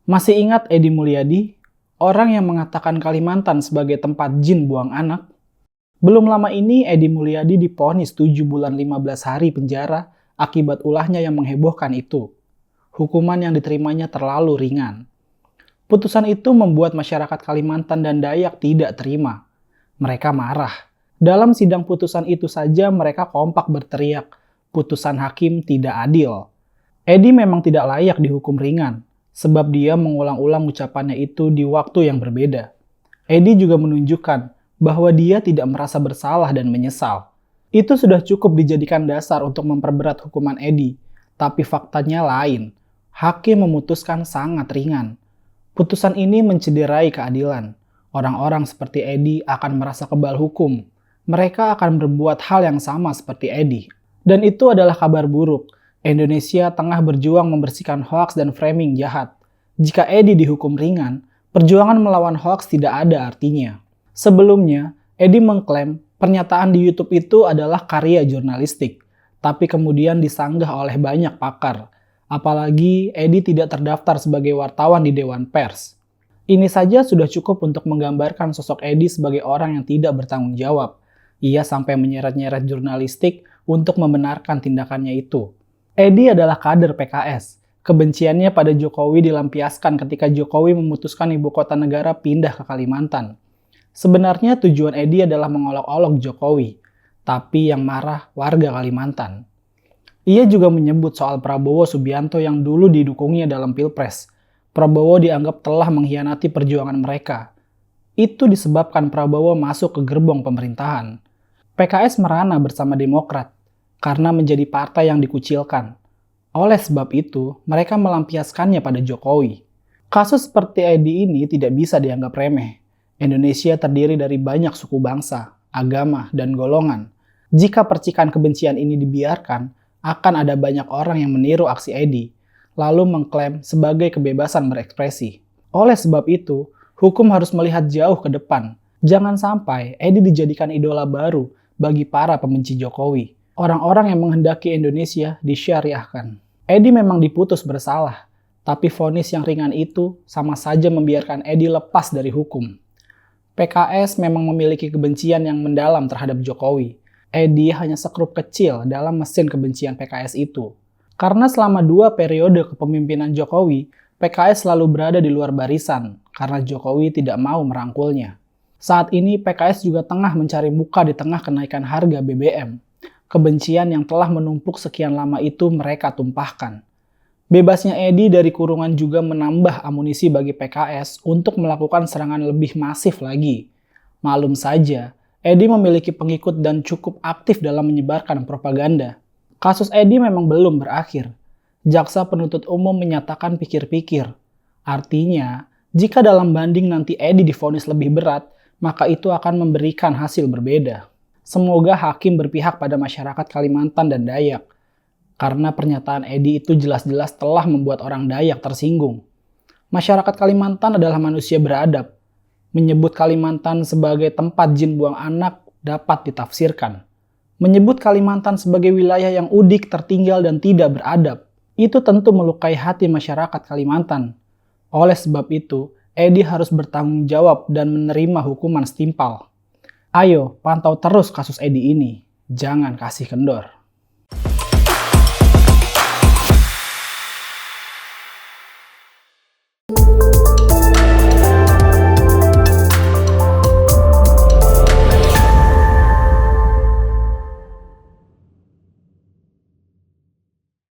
Masih ingat Edi Mulyadi, orang yang mengatakan Kalimantan sebagai tempat jin buang anak? Belum lama ini Edi Mulyadi divonis 7 bulan 15 hari penjara akibat ulahnya yang menghebohkan itu. Hukuman yang diterimanya terlalu ringan. Putusan itu membuat masyarakat Kalimantan dan Dayak tidak terima. Mereka marah. Dalam sidang putusan itu saja mereka kompak berteriak, putusan hakim tidak adil. Edi memang tidak layak dihukum ringan, sebab dia mengulang-ulang ucapannya itu di waktu yang berbeda. Edi juga menunjukkan bahwa dia tidak merasa bersalah dan menyesal. Itu sudah cukup dijadikan dasar untuk memperberat hukuman Edi, tapi faktanya lain. Hakim memutuskan sangat ringan. Putusan ini mencederai keadilan. Orang-orang seperti Edi akan merasa kebal hukum. Mereka akan berbuat hal yang sama seperti Edi. Dan itu adalah kabar buruk. Indonesia tengah berjuang membersihkan hoaks dan framing jahat. Jika Edi dihukum ringan, perjuangan melawan hoaks tidak ada artinya. Sebelumnya, Edi mengklaim pernyataan di YouTube itu adalah karya jurnalistik, tapi kemudian disanggah oleh banyak pakar. Apalagi Edi tidak terdaftar sebagai wartawan di Dewan Pers. Ini saja sudah cukup untuk menggambarkan sosok Edi sebagai orang yang tidak bertanggung jawab. Ia sampai menyeret-nyeret jurnalistik untuk membenarkan tindakannya itu. Edi adalah kader PKS. Kebenciannya pada Jokowi dilampiaskan ketika Jokowi memutuskan ibu kota negara pindah ke Kalimantan. Sebenarnya tujuan Edi adalah mengolok-olok Jokowi, tapi yang marah warga Kalimantan. Ia juga menyebut soal Prabowo Subianto yang dulu didukungnya dalam Pilpres. Prabowo dianggap telah mengkhianati perjuangan mereka. Itu disebabkan Prabowo masuk ke gerbong pemerintahan. PKS merana bersama Demokrat karena menjadi partai yang dikucilkan. Oleh sebab itu, mereka melampiaskannya pada Jokowi. Kasus seperti Edi ini tidak bisa dianggap remeh. Indonesia terdiri dari banyak suku bangsa, agama, dan golongan. Jika percikan kebencian ini dibiarkan, akan ada banyak orang yang meniru aksi Edi, lalu mengklaim sebagai kebebasan berekspresi. Oleh sebab itu, hukum harus melihat jauh ke depan. Jangan sampai Edi dijadikan idola baru bagi para pembenci Jokowi. Orang-orang yang menghendaki Indonesia disyariahkan. Edi memang diputus bersalah, tapi vonis yang ringan itu sama saja membiarkan Edi lepas dari hukum. PKS memang memiliki kebencian yang mendalam terhadap Jokowi. Edi hanya sekrup kecil dalam mesin kebencian PKS itu. Karena selama 2 periode kepemimpinan Jokowi, PKS selalu berada di luar barisan karena Jokowi tidak mau merangkulnya. Saat ini PKS juga tengah mencari muka di tengah kenaikan harga BBM. Kebencian yang telah menumpuk sekian lama itu mereka tumpahkan. Bebasnya Edi dari kurungan juga menambah amunisi bagi PKS untuk melakukan serangan lebih masif lagi. Maklum saja, Edi memiliki pengikut dan cukup aktif dalam menyebarkan propaganda. Kasus Edi memang belum berakhir. Jaksa penuntut umum menyatakan pikir-pikir. Artinya, jika dalam banding nanti Edi divonis lebih berat, maka itu akan memberikan hasil berbeda. Semoga hakim berpihak pada masyarakat Kalimantan dan Dayak, karena pernyataan Edi itu jelas-jelas telah membuat orang Dayak tersinggung. Masyarakat Kalimantan adalah manusia beradab. Menyebut Kalimantan sebagai tempat jin buang anak dapat ditafsirkan. Menyebut Kalimantan sebagai wilayah yang udik, tertinggal, dan tidak beradab, itu tentu melukai hati masyarakat Kalimantan. Oleh sebab itu, Edi harus bertanggung jawab dan menerima hukuman setimpal. Ayo, pantau terus kasus Edi ini. Jangan kasih kendor.